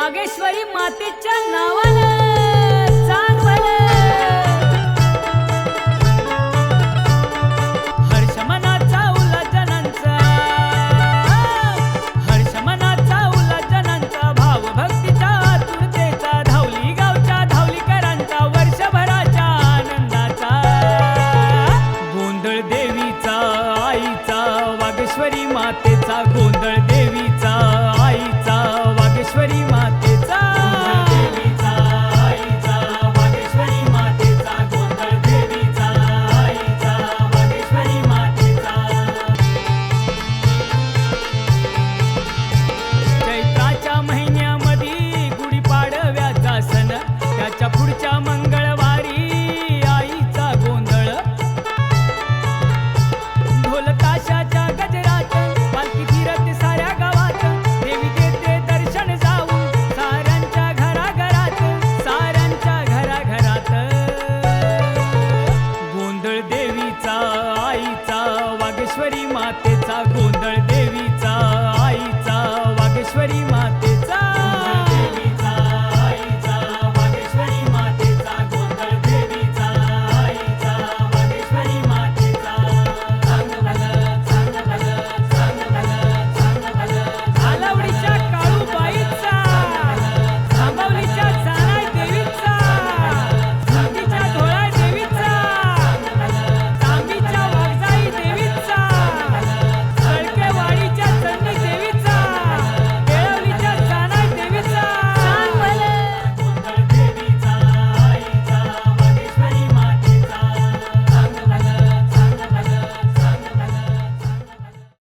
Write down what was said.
वागेश्वरी मातेच्या नावानं चांगलं हर्ष मनाचा उल्हाजनांचा हर्ष मनाचा उल्हाजनांचा भाव भक्तीचा आतुरतेचा धावली गावच्या धावलीकरांचा वर्षभराच्या आनंदाचा गोंधळ देवीचा आईचा वागेश्वरी मातेचा गोंधळ देवीचा आईचा वागेश्वरी मातेचा देवीचा आईचा वागेश्वरी मातेचा गोंधळ देवीचा आईचा वागेश्वरी मातेचा चैत्राच्या महिन्यामध्ये गुढीपाडव्याचा सण त्याच्या पुढच्या मंगळवारी आईचा गोंधळ ढोल ताशाच्या गजरात पालखी फिरत साऱ्या गावात देवी देते दर्शन जाऊन साऱ्यांच्या घराघरात गोंधळ देवीचा आईचा वागेश्वरी माते